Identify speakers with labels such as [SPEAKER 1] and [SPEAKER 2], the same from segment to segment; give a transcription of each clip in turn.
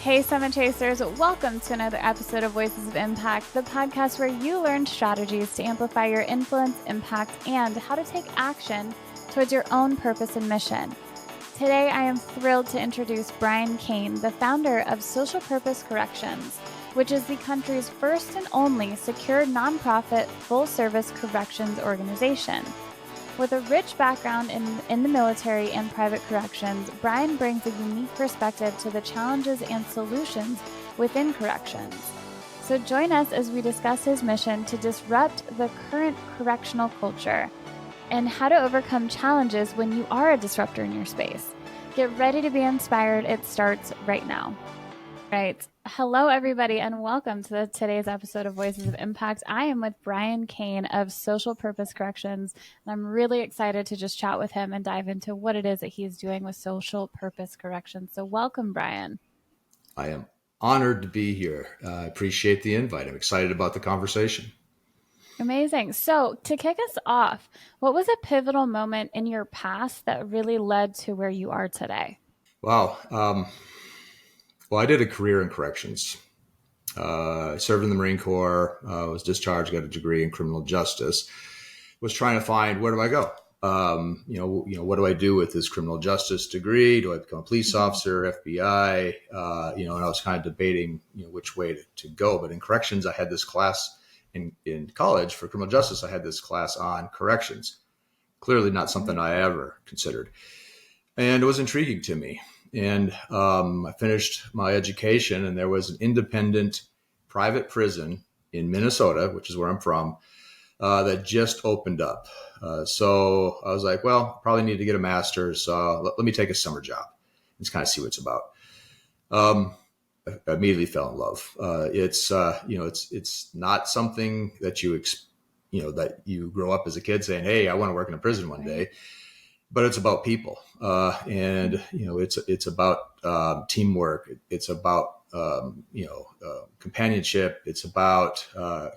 [SPEAKER 1] Hey, Summit Chasers, welcome to another episode of Voices of Impact, the podcast where you learn strategies to amplify your influence, impact, and how to take action towards your own purpose and mission. Today, I am thrilled to introduce Brian Koehn, the founder of Social Purpose Corrections, which is the country's first and only secure nonprofit full-service corrections organization. With a rich background in the military and private corrections, Brian brings a unique perspective to the challenges and solutions within corrections. So join us as we discuss his mission to disrupt the current correctional culture and how to overcome challenges when you are a disruptor in your space. Get ready to be inspired. It starts right now. Right. Hello, everybody, and welcome to today's episode of Voices of Impact. I am with Brian Koehn of Social Purpose Corrections, and I'm really excited to just chat with him and dive into what it is that he's doing with Social Purpose Corrections. So welcome, Brian.
[SPEAKER 2] I am honored to be here. I appreciate the invite. I'm excited about the conversation.
[SPEAKER 1] Amazing. So to kick us off, what was a pivotal moment in your past that really led to where you are today?
[SPEAKER 2] Wow. Well, I did a career in corrections. I served in the Marine Corps, was discharged, got a degree in criminal justice, was trying to find, where do I go? What do I do with this criminal justice degree? Do I become a police officer, FBI? And I was kind of debating, which way to go. But in corrections, I had this class in college for criminal justice. I had this class on corrections. Clearly not something I ever considered. And it was intriguing to me. And I finished my education, and there was an independent private prison in Minnesota, which is where I'm from, that just opened up. So I was like, well, probably need to get a master's. Let me take a summer job and kind of see what it's about. I immediately fell in love. It's not something that that you grow up as a kid saying, hey, I want to work in a prison one day. But it's about people, it's about teamwork. It's about companionship. It's about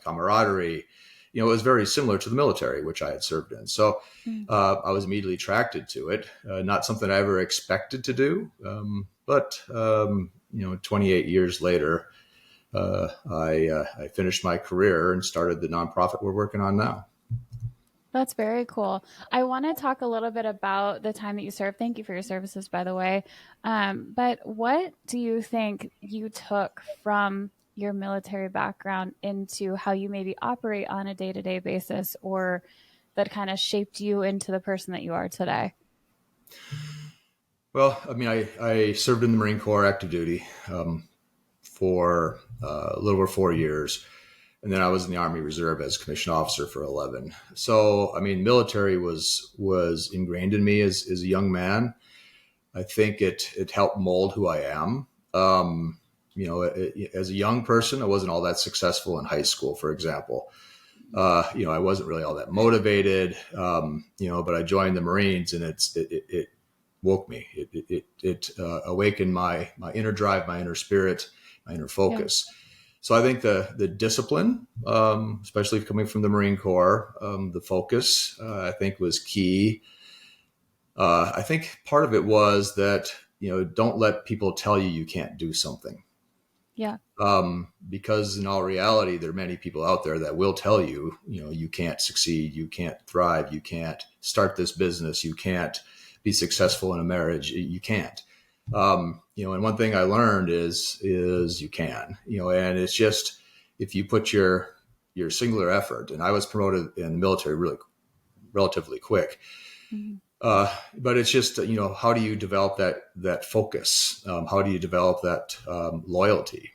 [SPEAKER 2] camaraderie. It was very similar to the military, which I had served in. So I was immediately attracted to it. Not something I ever expected to do, but 28 years later, I finished my career and started the nonprofit we're working on now.
[SPEAKER 1] That's very cool. I want to talk a little bit about the time that you served. Thank you for your services, by the way. But what do you think you took from your military background into how you maybe operate on a day-to-day basis, or that kind of shaped you into the person that you are today?
[SPEAKER 2] Well, I served in the Marine Corps active duty for a little over 4 years. And then I was in the Army Reserve as commissioned officer for 11. So, military was ingrained in me as a young man. I think it helped mold who I am. As a young person, I wasn't all that successful in high school, for example. I wasn't really all that motivated, but I joined the Marines, and it woke me. It awakened my inner drive, my inner spirit, my inner focus. Yeah. So I think the discipline, especially coming from the Marine Corps, the focus, I think was key. I think part of it was that, don't let people tell you can't do something.
[SPEAKER 1] Yeah.
[SPEAKER 2] Because in all reality, there are many people out there that will tell you, you can't succeed, you can't thrive, you can't start this business, you can't be successful in a marriage, you can't. And one thing I learned is you can, and it's just, if you put your singular effort, and I was promoted in the military really relatively quick. Mm-hmm. But it's just, how do you develop that focus? How do you develop that loyalty?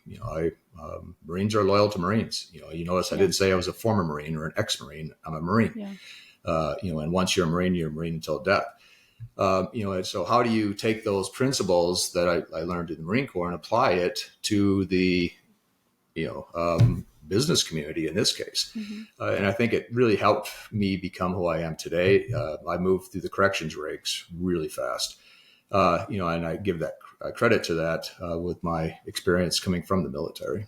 [SPEAKER 2] Marines are loyal to Marines. You notice I didn't say I was a former Marine or an ex-Marine. I'm a Marine. Yeah. And once you're a Marine until death. And so how do you take those principles that I learned in the Marine Corps and apply it to the, business community in this case? Mm-hmm. And I think it really helped me become who I am today. I moved through the corrections ranks really fast. And I give that credit to that with my experience coming from the military.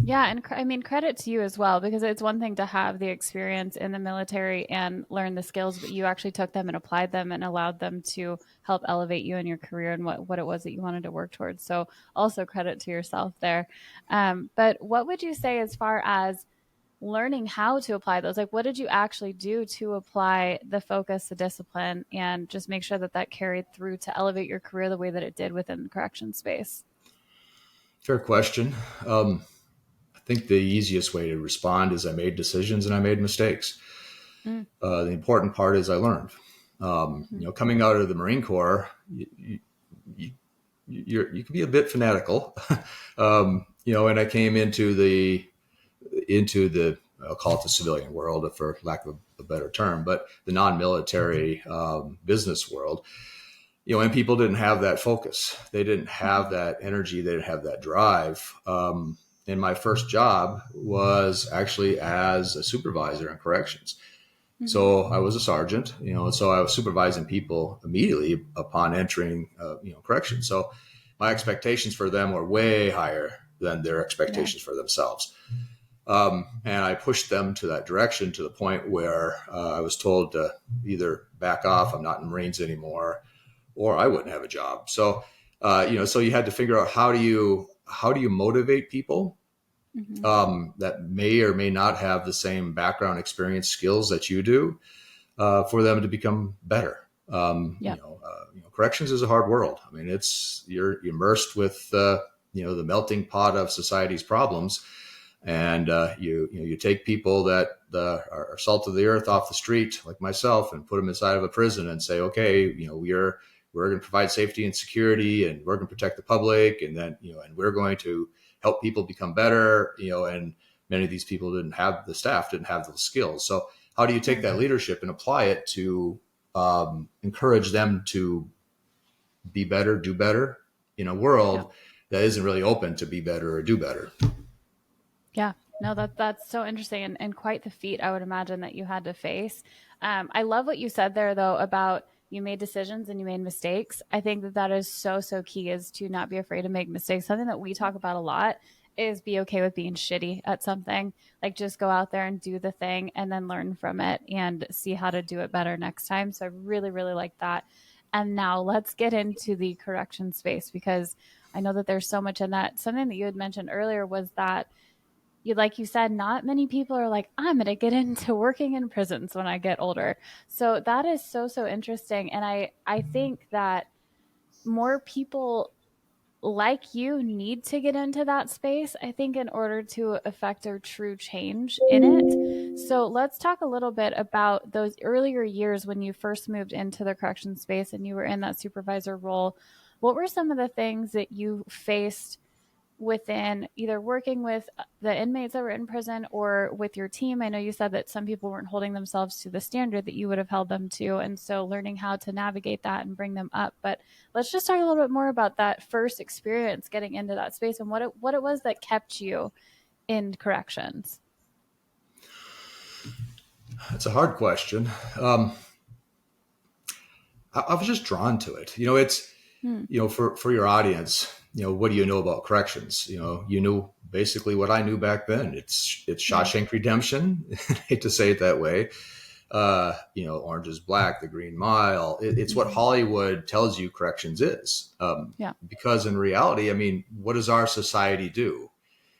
[SPEAKER 1] Yeah, and I mean, credit to you as well, because it's one thing to have the experience in the military and learn the skills, but you actually took them and applied them and allowed them to help elevate you in your career and what it was that you wanted to work towards. So also credit to yourself there. But what would you say as far as learning how to apply those? Like, what did you actually do to apply the focus, the discipline, and just make sure that that carried through to elevate your career the way that it did within the correction space?
[SPEAKER 2] Fair question. I think the easiest way to respond is I made decisions and I made mistakes.
[SPEAKER 1] Mm,
[SPEAKER 2] The important part is I learned.
[SPEAKER 1] mhm.
[SPEAKER 2] Coming out of the Marine Corps, you, you can be a bit fanatical, and I came into the I'll call it the civilian world, for lack of a better term, but the non-military business world. And people didn't have that focus. They didn't have that energy. They didn't have that drive. And my first job was actually as a supervisor in corrections.
[SPEAKER 1] Mhm.
[SPEAKER 2] So I was a sergeant, and so I was supervising people immediately upon entering, corrections. So my expectations for them were way higher than their
[SPEAKER 1] Yeah.
[SPEAKER 2] expectations for themselves. And I pushed them to that direction to the point where I was told to either back off, I'm not in the Marines anymore, or I wouldn't have a job. So, so you had to figure out how do you motivate people
[SPEAKER 1] Mhm.
[SPEAKER 2] that may or may not have the same background, experience, skills that you do, for them to become better.
[SPEAKER 1] Yep.
[SPEAKER 2] Corrections is a hard world. I mean, you're immersed with the melting pot of society's problems, and you take people that are salt of the earth off the street, like myself, and put them inside of a prison and say, okay, we're going to provide safety and security, and we're going to protect the public, and then and we're going to help people become better, and many of these people didn't have those skills. So how do you take
[SPEAKER 1] Yeah.
[SPEAKER 2] that leadership and apply it to encourage them to be better, do better in a
[SPEAKER 1] Yep.
[SPEAKER 2] world that isn't really open to be better or do better?
[SPEAKER 1] Yeah. No, that's so interesting, and quite the feat I would imagine that you had to face. I love what you said there though about you made decisions and you made mistakes. I think that that is so so key, is to not be afraid to make mistakes. Something that we talk about a lot is be okay with being shitty at something. Like just go out there and do the thing and then learn from it and see how to do it better next time. So I really really like that. And now let's get into the correction space, because I know that there's so much in that. Something that you had mentioned earlier was that you, like you said, not many people are like, I'm going to get into working in prisons when I get older. So that is so so interesting, and I think that more people like you need to get into that space, I think, in order to affect a true change in it. So let's talk a little bit about those earlier years when you first moved into the correction space and you were in that supervisor role. What were some of the things that you faced within either working with the inmates that were in prison or with your team? I know you said that some people weren't holding themselves to the standard that you would have held them to. And so learning how to navigate that and bring them up. But let's just talk a little bit more about that first experience getting into that space and what it was that kept you in corrections.
[SPEAKER 2] It's a hard question. Um, I was just drawn to it. It's
[SPEAKER 1] Hmm.
[SPEAKER 2] for your audience. What do you know about corrections? You knew basically what I knew back then. It's
[SPEAKER 1] Yeah.
[SPEAKER 2] Shawshank Redemption. I hate to say it that way. Orange is Black, The Green Mile. It's what
[SPEAKER 1] Mm-hmm.
[SPEAKER 2] Hollywood tells you corrections is.
[SPEAKER 1] Yeah.
[SPEAKER 2] Because in reality, I mean, what does our society do?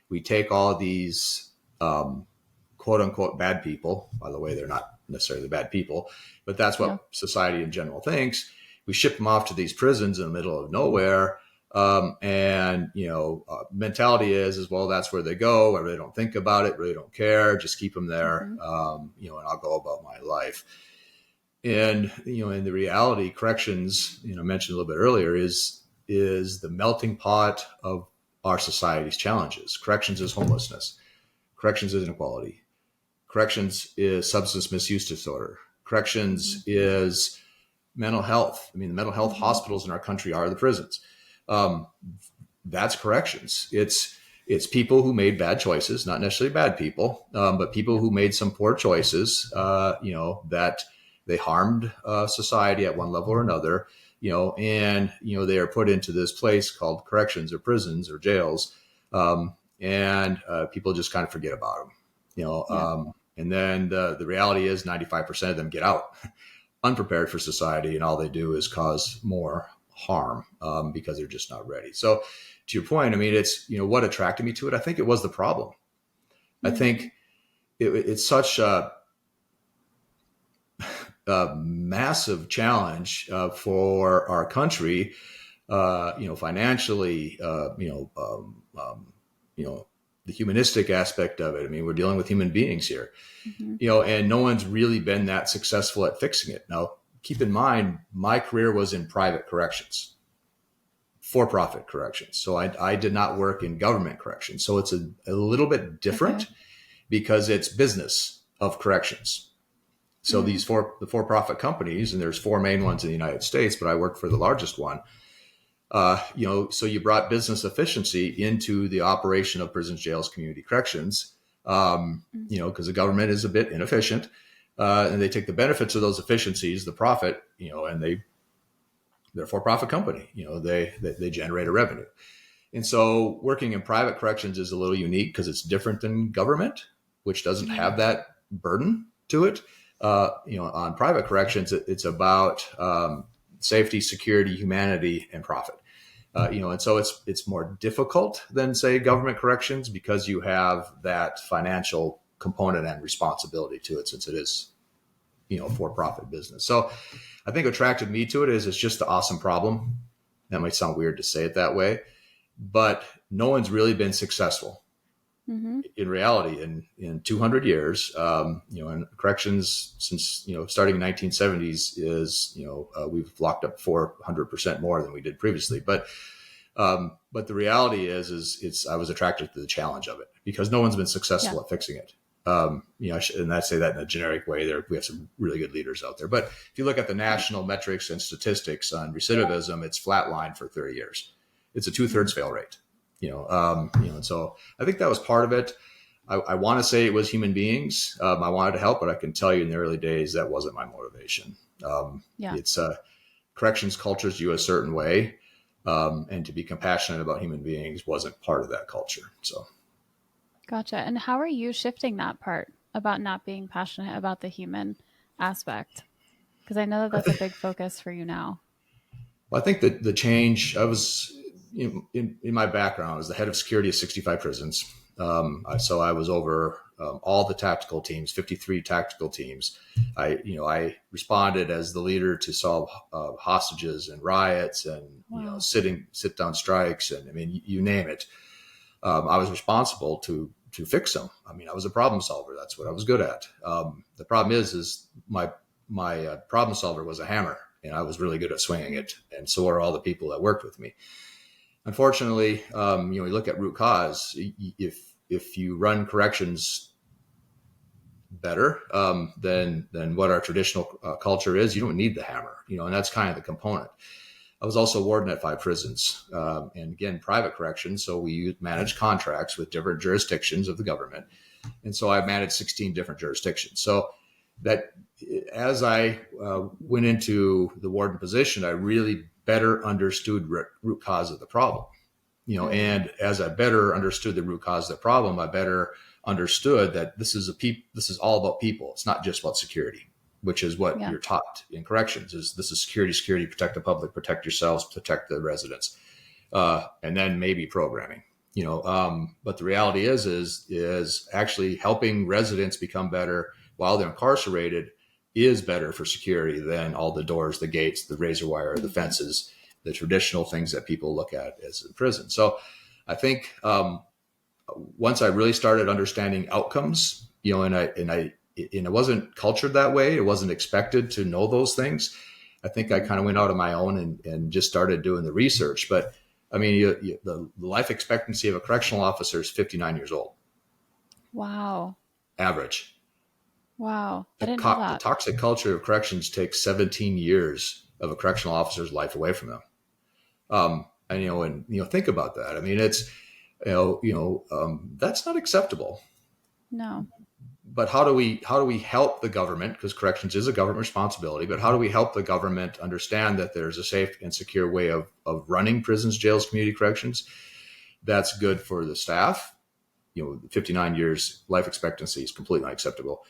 [SPEAKER 2] We take all these quote unquote bad people. By the way, they're not necessarily bad people, but that's
[SPEAKER 1] Yeah.
[SPEAKER 2] what society in general thinks. We ship them off to these prisons in the middle of nowhere. And mentality is well, that's where they go. I really don't think about it, really don't care. Just keep them there,
[SPEAKER 1] Mm-hmm.
[SPEAKER 2] and I'll go about my life. And in the reality, corrections, I mentioned a little bit earlier, is the melting pot of our society's challenges. Corrections is homelessness. Corrections is inequality. Corrections is substance misuse disorder. Corrections is mental health. I mean, the mental health
[SPEAKER 1] Mm-hmm.
[SPEAKER 2] hospitals in our country are the prisons. Um, that's corrections. It's people who made bad choices, not necessarily bad people, but people
[SPEAKER 1] Yep.
[SPEAKER 2] who made some poor choices. That they harmed society at one level or another. And they are put into this place called corrections or prisons or jails. and people just kind of forget about them, and then the reality is 95% of them get out unprepared for society, and all they do is cause more harm because they're just not ready. So to your point, I mean, it's, what attracted me to it. I think it was the problem. I think it's such a massive challenge for our country, financially, the humanistic aspect of it. I mean, we're dealing with human beings here, and no one's really been that successful at fixing it. Now, keep in mind, my career was in private corrections, for-profit corrections. So I did not work in government corrections. So it's a little bit different because it's business of corrections. So the for-profit companies, and there's 4 main ones in the United States, but I worked for the largest one. So you brought business efficiency into the operation of prisons, jails, community corrections, because the government is a bit inefficient, and they take the benefits of those efficiencies, the profit, and they're a for-profit company, they generate a revenue. And so working in private corrections is a little unique because it's different than government, which doesn't have that burden to it. On private corrections, it's about safety, security, humanity, and profit. And so it's more difficult than, say, government corrections because you have that financial component and responsibility to it, since it is, for-profit business. So I think what attracted me to it is it's just an awesome problem. That might sound weird to say it that way, but no one's really been successful in reality in 200 years. And corrections since, starting in 1970s is, we've locked up 400% more than we did previously. But the reality is I was attracted to the challenge of it because no one's been successful at fixing it. And I say that in a generic way. We have some really good leaders out there. But if you look at the national metrics and statistics on recidivism, it's flatlined for 30 years. It's a 2/3 fail rate. And so I think that was part of it. I want to say it was human beings. I wanted to help, but I can tell you in the early days that wasn't my motivation. It's corrections cultures you a certain way, and to be compassionate about human beings wasn't part of that culture. So,
[SPEAKER 1] gotcha. And how are you shifting that part about not being passionate about the human aspect? Because I know that that's a big focus for you now.
[SPEAKER 2] Well, I think that the change, I was in my background, I was the head of security of 65 prisons. So I was over all the tactical teams, 53 tactical teams. I responded as the leader to solve hostages and riots and sit down strikes, and I mean, you name it. I was responsible to fix them. I mean, I was a problem solver. That's what I was good at. The problem is my problem solver was a hammer, and I was really good at swinging it, and so are all the people that worked with me. Unfortunately, we look at root cause. If you run corrections better than what our traditional culture is, you don't need the hammer, and that's kind of the component. I was also warden at 5 prisons, and again, private corrections. So we manage contracts with different jurisdictions of the government. And so I managed 16 different jurisdictions. So that as I went into the warden position, I really better understood root cause of the problem, and as I better understood the root cause of the problem, I better understood that this is all about people. It's not just about security, which is what you're taught in corrections. This is security, protect the public, protect yourselves, protect the residents, and then maybe programming. But the reality is actually helping residents become better while they're incarcerated is better for security than all the doors, the gates, the razor wire, the fences, the traditional things that people look at as in prison. So I think once I really started understanding outcomes, and it wasn't cultured that way, it wasn't expected to know those things. I think I kind of went out on my own and just started doing the research. But I mean, the life expectancy of a correctional officer is 59 years old.
[SPEAKER 1] Wow.
[SPEAKER 2] Average.
[SPEAKER 1] Wow. I didn't know that.
[SPEAKER 2] The toxic culture of corrections takes 17 years of a correctional officer's life away from them. And think about that. I mean, it's, that's not acceptable.
[SPEAKER 1] No.
[SPEAKER 2] But how do we help the government? Because corrections is a government responsibility, but how do we help the government understand that there's a safe and secure way of running prisons, jails, community corrections that's good for the staff, 59 years life expectancy is completely unacceptable.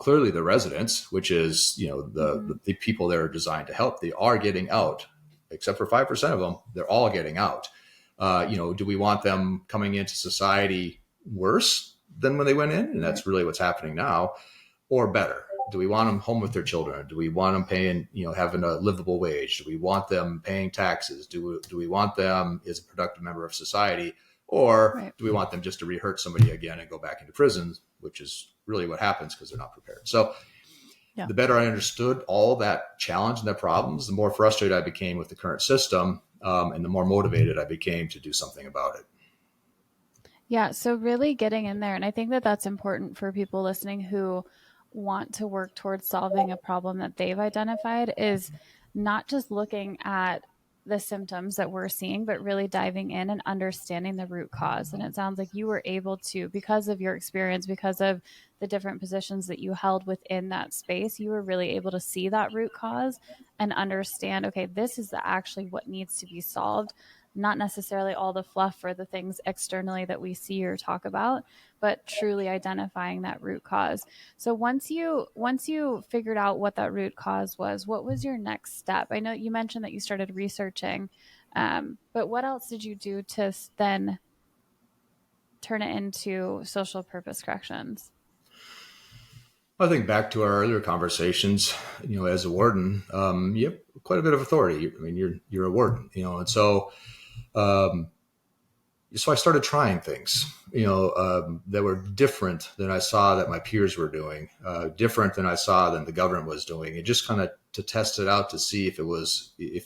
[SPEAKER 2] Clearly the residents, which is, the people that are designed to help, they are getting out, except for 5% of them. They're all getting out. Do we want them coming into society worse than when they went in? And that's really what's happening now, or better? Do we want them home with their children? Do we want them paying, having a livable wage? Do we want them paying taxes? Do we want them as a productive member of society? Or do we want them just to re-hurt somebody again and go back into prison, which is really what happens because they're not prepared. So the better I understood all that challenge and that problems, the more frustrated I became with the current system, and the more motivated I became to do something about it.
[SPEAKER 1] Yeah. So really getting in there. And I think that that's important for people listening who want to work towards solving a problem that they've identified, is not just looking at the symptoms that we're seeing, but really diving in and understanding the root cause. And it sounds like you were able to, because of your experience, because of the different positions that you held within that space, you were really able to see that root cause and understand, okay, this is actually what needs to be solved. Not necessarily all the fluff or the things externally that we see or talk about, but truly identifying that root cause. So once you figured out what that root cause was, what was your next step? I know you mentioned that you started researching, but what else did you do to then turn it into social purpose corrections?
[SPEAKER 2] I think back to our earlier conversations, as a warden, you have quite a bit of authority. I mean, you're a warden, and so I started trying things, that were different than I saw that my peers were doing, different than I saw than the government was doing, and just kind of to test it out to see if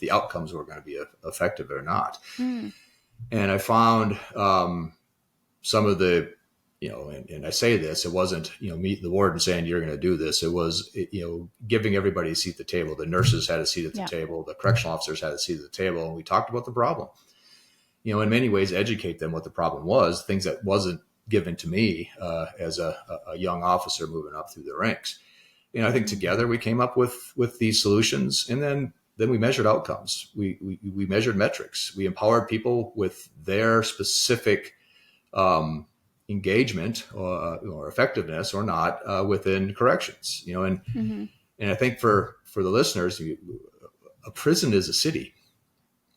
[SPEAKER 2] the outcomes were going to be effective or not. And I found some of the, and I say this, it wasn't, me, the warden, saying you're going to do this. It was, giving everybody a seat at the table. The nurses had a seat at the table. The correctional officers had a seat at the table. And we talked about the problem. In many ways, educate them what the problem was, things that wasn't given to me as a young officer moving up through the ranks. I think together we came up with these solutions, and then we measured outcomes. We measured metrics. We empowered people with their specific engagement or effectiveness or not within corrections. And I think for the listeners, a prison is a city.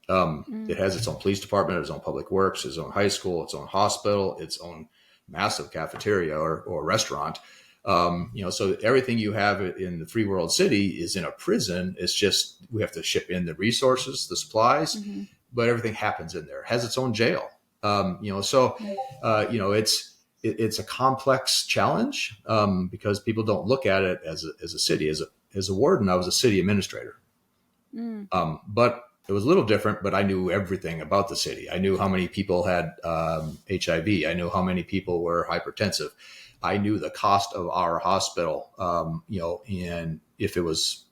[SPEAKER 2] It has its own police department, its own public works, its own high school, its own hospital, its own massive cafeteria or restaurant. So everything you have in the free world city is in a prison. It's just, we have to ship in the resources, the supplies, but everything happens in there. It has its own jail. It's a complex challenge, because people don't look at it as a city. As a warden, I was a city administrator. But it was a little different, but I knew everything about the city. I knew how many people had HIV. I knew how many people were hypertensive. I knew the cost of our hospital, and if it was,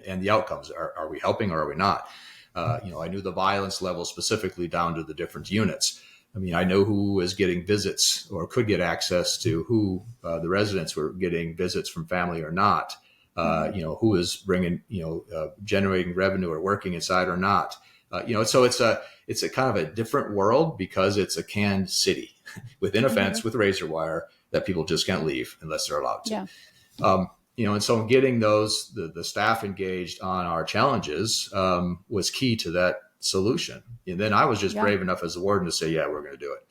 [SPEAKER 2] and the outcomes. Are we helping or are we not? I knew the violence level specifically down to the different units. I mean, I know who was getting visits or could get access to, who the residents were getting visits from family or not. Who is bringing, generating revenue or working inside or not. So it's a kind of a different world because it's a canned city within a fence with razor wire that people just can't leave unless they're allowed to. And so getting the staff engaged on our challenges was key to that solution. And then I was just brave enough as a warden to say, yeah, we're going to do it.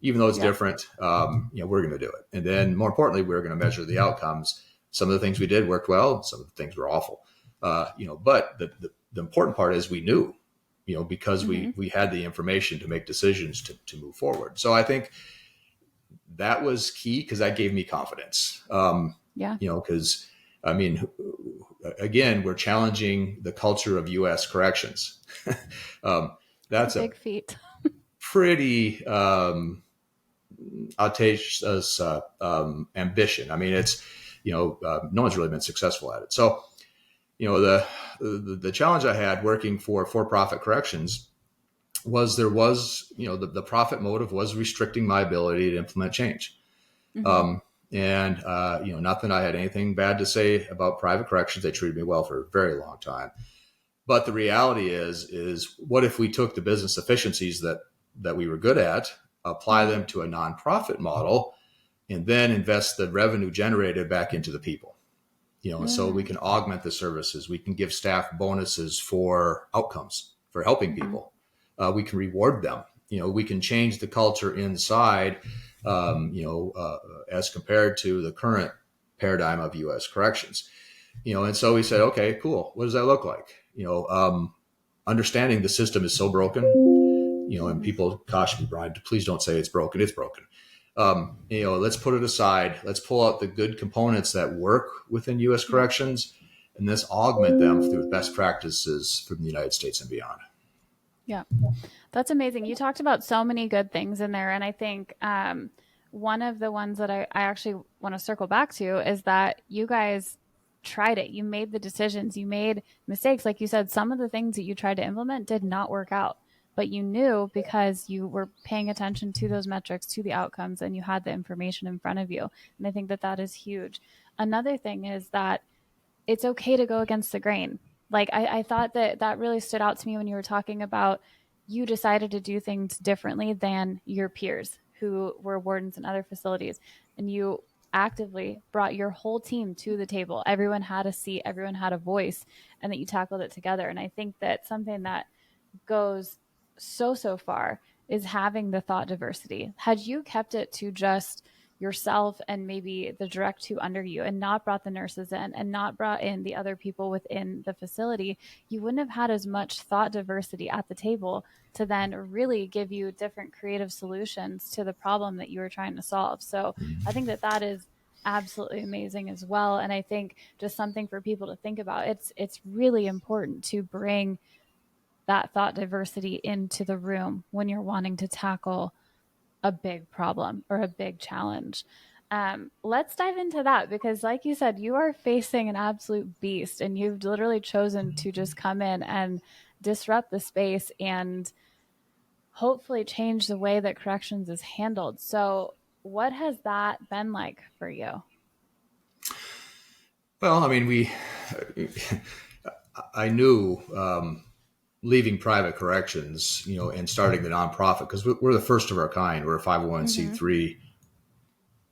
[SPEAKER 2] Even though it's different, we're going to do it. And then more importantly, we're going to measure the outcomes. Some of the things we did worked well. Some of the things were awful. But the important part is we knew, because we had the information to make decisions to move forward. So I think that was key because that gave me confidence. Because I mean, again, we're challenging the culture of U.S. corrections. That's a big feat. Pretty audacious ambition. I mean, it's, no one's really been successful at it. So, the challenge I had working for for-profit corrections was the profit motive was restricting my ability to implement change. Not that I had anything bad to say about private corrections. They treated me well for a very long time. But the reality is what if we took the business efficiencies that we were good at, apply them to a nonprofit model, and then invest the revenue generated back into the people. And so we can augment the services. We can give staff bonuses for outcomes, for helping people. We can reward them. We can change the culture inside, as compared to the current paradigm of U.S. corrections. And so we said, okay, cool. What does that look like? Understanding the system is so broken, and people caution me, Brian, please don't say it's broken. It's broken. Let's put it aside. Let's pull out the good components that work within U.S. corrections, and let's augment them through best practices from the United States and beyond.
[SPEAKER 1] Yeah, that's amazing. You talked about so many good things in there. And I think one of the ones that I actually want to circle back to is that you guys tried it. You made the decisions. You made mistakes. Like you said, some of the things that you tried to implement did not work out. But you knew because you were paying attention to those metrics, to the outcomes, and you had the information in front of you. And I think that that is huge. Another thing is that it's okay to go against the grain. Like I thought that really stood out to me when you were talking about you decided to do things differently than your peers who were wardens in other facilities. And you actively brought your whole team to the table. Everyone had a seat, everyone had a voice, and that you tackled it together. And I think that something that goes so far is having the thought diversity. Had you kept it to just yourself and maybe the direct two under you and not brought the nurses in and not brought in the other people within the facility, you wouldn't have had as much thought diversity at the table to then really give you different creative solutions to the problem that you were trying to solve. So I think that that is absolutely amazing as well. And I think just something for people to think about. It's really important to bring that thought diversity into the room when you're wanting to tackle a big problem or a big challenge. Let's dive into that because like you said, you are facing an absolute beast and you've literally chosen to just come in and disrupt the space and hopefully change the way that corrections is handled. So what has that been like for you?
[SPEAKER 2] Well, I mean, I knew, leaving private corrections, and starting the nonprofit, because we're the first of our kind. We're a 501c3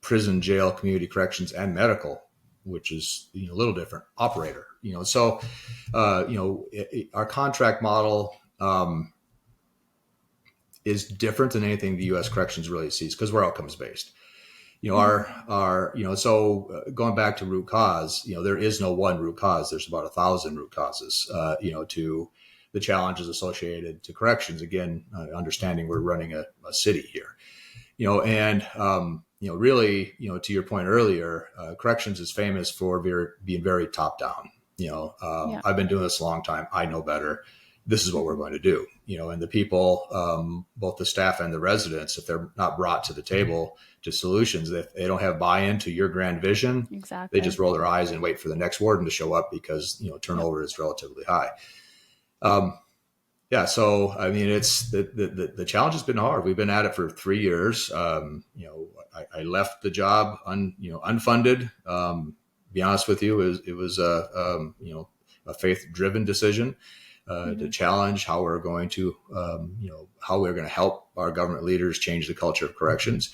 [SPEAKER 2] prison, jail, community corrections, and medical, which is a little different operator. So our contract model is different than anything the U.S. corrections really sees because we're outcomes based. So going back to root cause, there is no one root cause. There's about 1,000 root causes, to the challenges associated to corrections. Again, understanding we're running a city here, really, to your point earlier, corrections is famous for being very top down. I've been doing this a long time. I know better. This is what we're going to do, and the people, both the staff and the residents, if they're not brought to the table to solutions, if they don't have buy-in to your grand vision,
[SPEAKER 1] exactly,
[SPEAKER 2] they just roll their eyes and wait for the next warden to show up because, turnover is relatively high. So, I mean, it's the challenge has been hard. We've been at it for 3 years. I left the job unfunded. Be honest with you, it was a faith-driven decision. To challenge how we're going to, help our government leaders change the culture of corrections.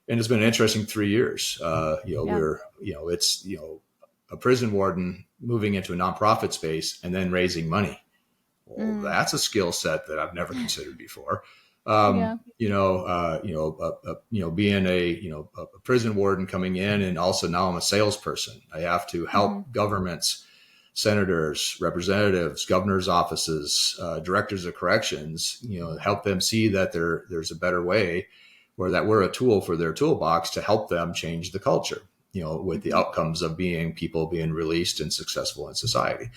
[SPEAKER 2] And it's been an interesting 3 years. It's a prison warden moving into a nonprofit space and then raising money. Well, that's a skill set that I've never considered before. Being a prison warden coming in, and also now I'm a salesperson. I have to help governments, senators, representatives, governors' offices, directors of corrections, help them see that there's a better way, or that we're a tool for their toolbox to help them change the culture, with the outcomes of people being released and successful in society.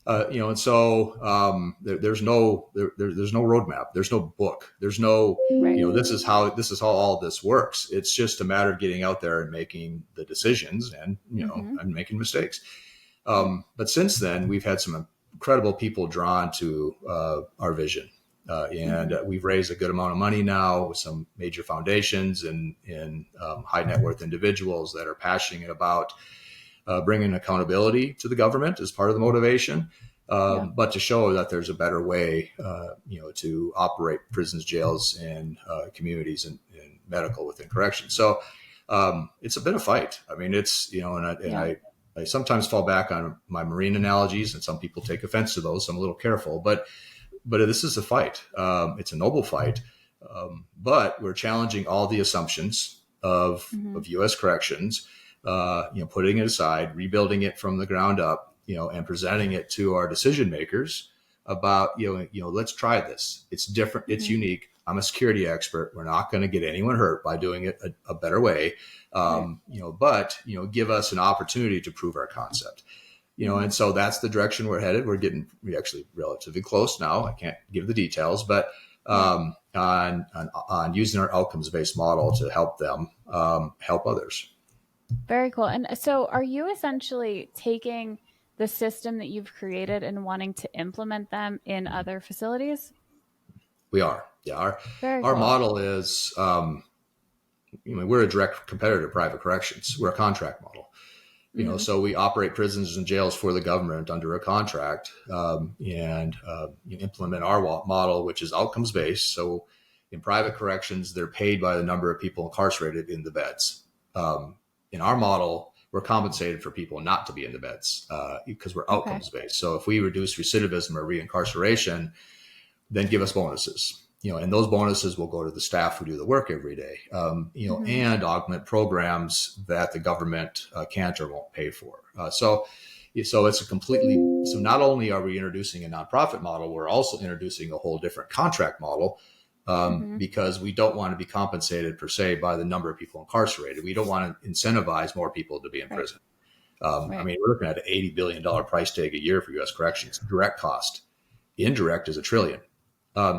[SPEAKER 2] And so there's no roadmap. There's no book. There's no, this is how all this works. It's just a matter of getting out there and making the decisions and, and making mistakes. But since then, we've had some incredible people drawn to our vision. And we've raised a good amount of money now with some major foundations and high net worth individuals that are passionate about bringing accountability to the government as part of the motivation.
[SPEAKER 1] Yeah.
[SPEAKER 2] but to show that there's a better way, to operate prisons, jails, and communities and medical within corrections. So it's a bit of fight. I mean, it's, I sometimes fall back on my Marine analogies, and some people take offense to those. So I'm a little careful, but this is a fight. It's a noble fight, but we're challenging all the assumptions of U.S. corrections, putting it aside, rebuilding it from the ground up, and presenting it to our decision makers about, let's try this. It's different. It's unique. I'm a security expert. We're not going to get anyone hurt by doing it a better way. But give us an opportunity to prove our concept. And so that's the direction we're headed. We're actually relatively close now. I can't give the details, but on using our outcomes-based model to help them help others.
[SPEAKER 1] Very cool. And so are you essentially taking the system that you've created and wanting to implement them in other facilities?
[SPEAKER 2] We are. Yeah. Our
[SPEAKER 1] cool.
[SPEAKER 2] model is, we're a direct competitor to private corrections. We're a contract model. So we operate prisons and jails for the government under a contract, and implement our model, which is outcomes based. So in private corrections, they're paid by the number of people incarcerated in the beds. In our model, we're compensated for people not to be in the beds because we're outcomes based. So if we reduce recidivism or reincarceration, then give us bonuses. And those bonuses will go to the staff who do the work every day, and augment programs that the government can't or won't pay for. So it's so not only are we introducing a nonprofit model, we're also introducing a whole different contract model, because we don't want to be compensated per se by the number of people incarcerated. We don't want to incentivize more people to be in prison. I mean, we're looking at an $80 billion price tag a year for U.S. corrections, direct cost. Indirect is $1 trillion.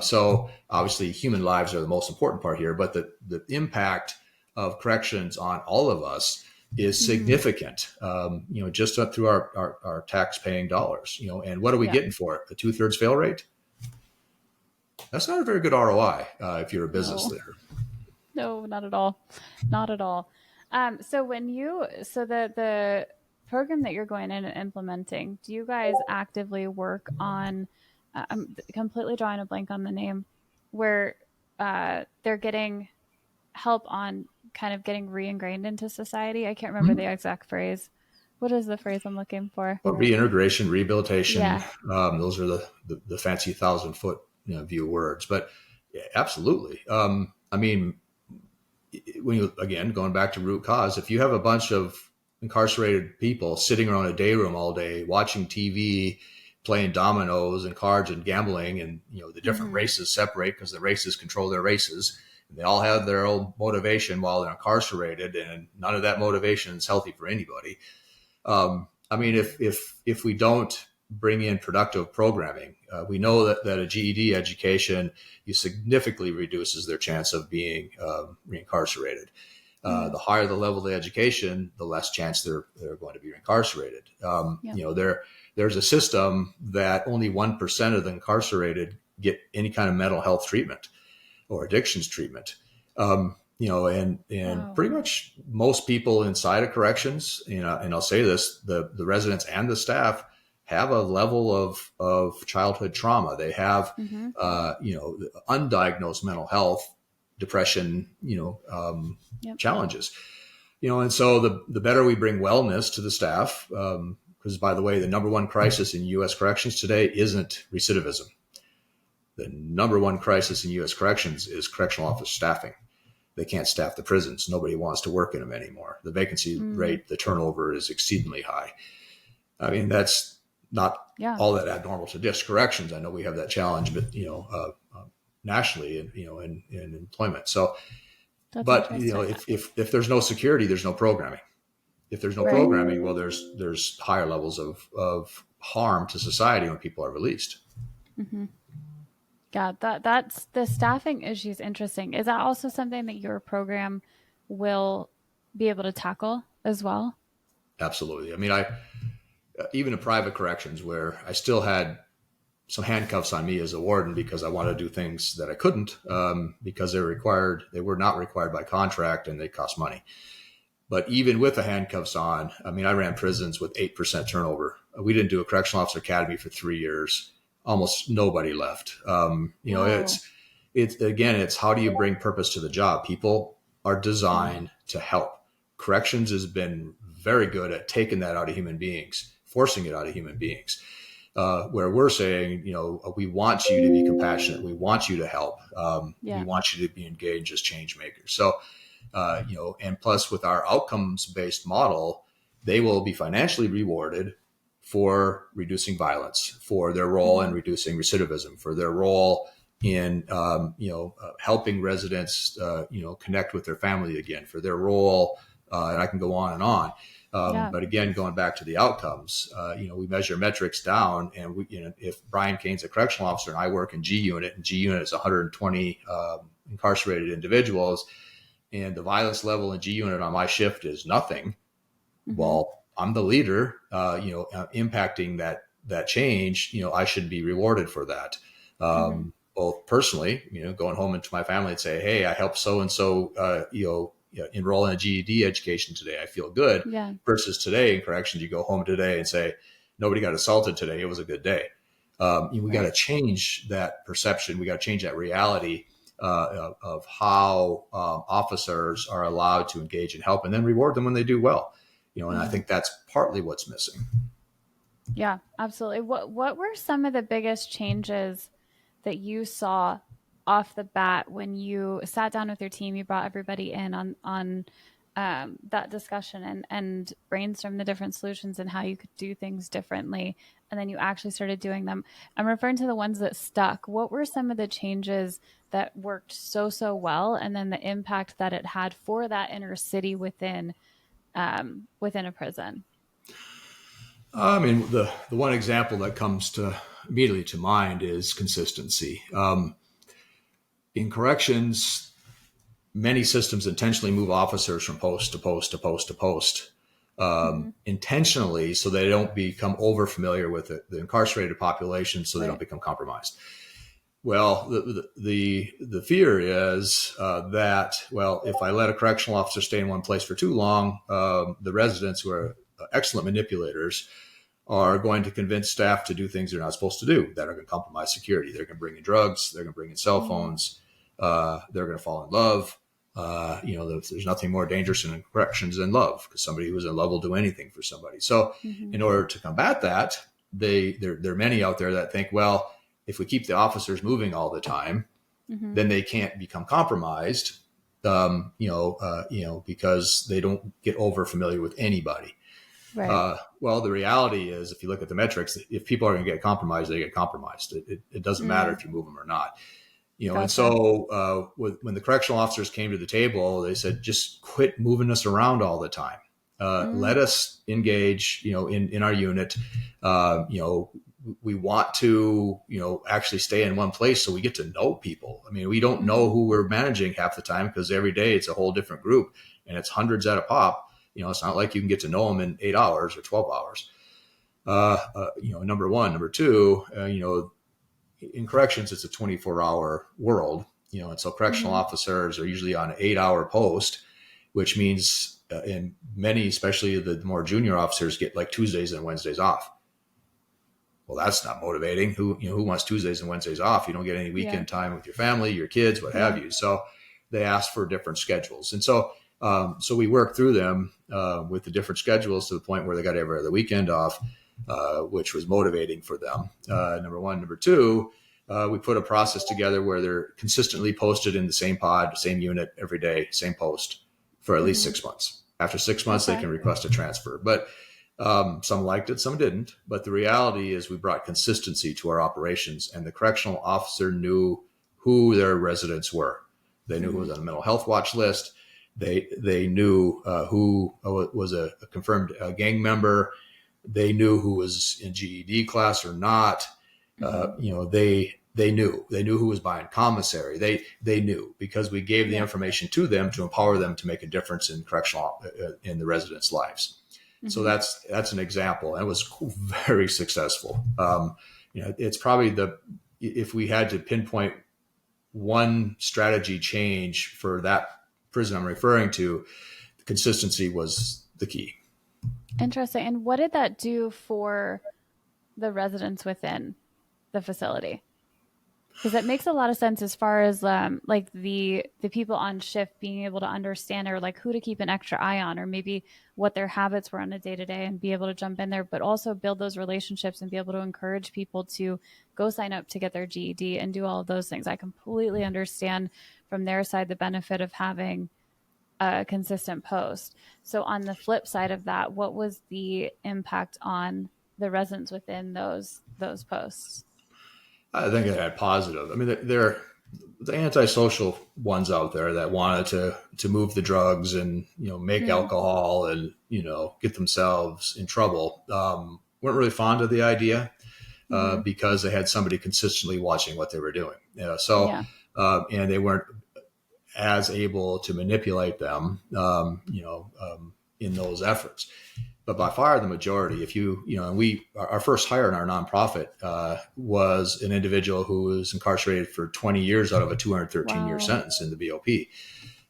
[SPEAKER 2] So obviously human lives are the most important part here, but the impact of corrections on all of us is significant, just up through our tax paying dollars, and what are we getting for it? A 2/3 fail rate? That's not a very good ROI if you're a business leader.
[SPEAKER 1] No, not at all. Not at all. So the program that you're going in and implementing, do you guys actively work on, I'm completely drawing a blank on the name, where they're getting help on kind of getting re-ingrained into society? I can't remember the exact phrase. What is the phrase I'm looking for?
[SPEAKER 2] Well, reintegration, rehabilitation. Yeah. Those are the fancy 1,000-foot view words, but yeah, absolutely. I mean, when you, again, going back to root cause, if you have a bunch of incarcerated people sitting around a day room all day, watching TV, playing dominoes and cards and gambling, and the different races separate because the races control their races, and they all have their own motivation while they're incarcerated, and none of that motivation is healthy for anybody. I mean, if we don't bring in productive programming, we know that a GED education significantly reduces their chance of being reincarcerated. The higher the level of the education, the less chance they're going to be incarcerated. There's a system that only 1% of the incarcerated get any kind of mental health treatment or addictions treatment. Pretty much most people inside of corrections, and I'll say this, the residents and the staff have a level of childhood trauma. They have, undiagnosed mental health, depression, challenges, and so the better we bring wellness to the staff, because by the way, the number one crisis in U.S. corrections today isn't recidivism. The number one crisis in U.S. corrections is correctional officer staffing. They can't staff the prisons. Nobody wants to work in them anymore. The vacancy rate, the turnover is exceedingly high. I mean, that's not all that abnormal to just corrections. I know we have that challenge, but nationally, in employment. So, but if there's no security, there's no programming. If there's no programming, well, there's higher levels of harm to society when people are released.
[SPEAKER 1] Mm-hmm. Yeah, that's the staffing issue is interesting. Is that also something that your program will be able to tackle as well?
[SPEAKER 2] Absolutely. I mean, even in private corrections where I still had some handcuffs on me as a warden because I wanted to do things that I couldn't because they were not required by contract and they cost money. But even with the handcuffs on, I mean, I ran prisons with 8% turnover. We didn't do a correctional officer academy for 3 years. Almost nobody left.
[SPEAKER 1] Wow.
[SPEAKER 2] It's how do you bring purpose to the job? People are designed to help. Corrections has been very good at taking that out of human beings, forcing it out of human beings. Where we're saying, we want you to be compassionate. We want you to help. We want you to be engaged as change makers. So, and plus with our outcomes-based model, they will be financially rewarded for reducing violence, for their role in reducing recidivism, for their role in, helping residents, connect with their family again, for their role, and I can go on and on. But again, going back to the outcomes, we measure metrics down, and if Brian Koehn's a correctional officer and I work in G Unit, and G Unit is 120 incarcerated individuals, and the violence level in G Unit on my shift is nothing. Well, I'm the leader, impacting that change. I should be rewarded for that. Both personally, going home into my family and say, hey, I helped so and so, enroll in a GED education today. I feel good.
[SPEAKER 1] Yeah.
[SPEAKER 2] Versus today in corrections, you go home today and say, nobody got assaulted today. It was a good day. We got to change that perception. We got to change that reality of how officers are allowed to engage and help, and then reward them when they do well. And I think that's partly what's missing.
[SPEAKER 1] Yeah, absolutely. What were some of the biggest changes that you saw off the bat when you sat down with your team? You brought everybody in on that discussion and brainstormed the different solutions and how you could do things differently, and then you actually started doing them. I'm referring to the ones that stuck. What were some of the changes that worked so well, and then the impact that it had for that inner city within a prison?
[SPEAKER 2] I mean, the one example that comes immediately to mind is consistency. In corrections, many systems intentionally move officers from post to post to post to post, intentionally, so they don't become over familiar with the incarcerated population, so they don't become compromised. Well, the fear is that, if I let a correctional officer stay in one place for too long, the residents, who are excellent manipulators, are going to convince staff to do things they're not supposed to do, that are going to compromise security. They're going to bring in drugs. They're going to bring in cell phones. They're going to fall in love. There's nothing more dangerous in corrections than love, because somebody who's in love will do anything for somebody. So in order to combat that, there are many out there that think, if we keep the officers moving all the time, then they can't become compromised, because they don't get over familiar with anybody.
[SPEAKER 1] Right.
[SPEAKER 2] The reality is, if you look at the metrics, if people are going to get compromised, they get compromised. It doesn't matter if you move them or not.
[SPEAKER 1] Gotcha.
[SPEAKER 2] And so when the correctional officers came to the table, they said, just quit moving us around all the time. Let us engage, in our unit. We want to, actually stay in one place so we get to know people. I mean, we don't know who we're managing half the time, because every day it's a whole different group and it's hundreds at a pop. It's not like you can get to know them in 8 hours or 12 hours. Number one. Number two, in corrections, it's a 24-hour world, and so correctional officers are usually on an 8-hour post, which means in many, especially the more junior officers, get like Tuesdays and Wednesdays off. Well, that's not motivating. Who wants Tuesdays and Wednesdays off? You don't get any weekend time with your family, your kids, what have you. So they ask for different schedules. And so we work through them with the different schedules to the point where they got every other weekend off, which was motivating for them. Number one. Number two, we put a process together where they're consistently posted in the same pod, same unit every day, same post for at least 6 months. After 6 months, they can request a transfer. But some liked it, some didn't. But the reality is we brought consistency to our operations, and the correctional officer knew who their residents were. They knew who was on the mental health watch list. They knew who was a confirmed gang member. They knew who was in GED class or not. They knew who was buying commissary. They knew, because we gave the information to them to empower them to make a difference in correctional in the residents' lives. So that's an example, and it was very successful. It's probably if we had to pinpoint one strategy change for that prison I'm referring to, consistency was the key.
[SPEAKER 1] Interesting. And what did that do for the residents within the facility? Because that makes a lot of sense as far as like the people on shift being able to understand or like who to keep an extra eye on, or maybe what their habits were on a day to day and be able to jump in there, but also build those relationships and be able to encourage people to go sign up to get their GED and do all of those things. I completely understand from their side the benefit of having a consistent post. So on the flip side of that, what was the impact on the residents within those posts?
[SPEAKER 2] I think it had positive. I mean, they're the antisocial ones out there that wanted to move the drugs and make alcohol and get themselves in trouble. Weren't really fond of the idea because they had somebody consistently watching what they were doing. And they weren't as able to manipulate them, in those efforts. But by far the majority, our first hire in our nonprofit was an individual who was incarcerated for 20 years out of a 213-year sentence in the BOP.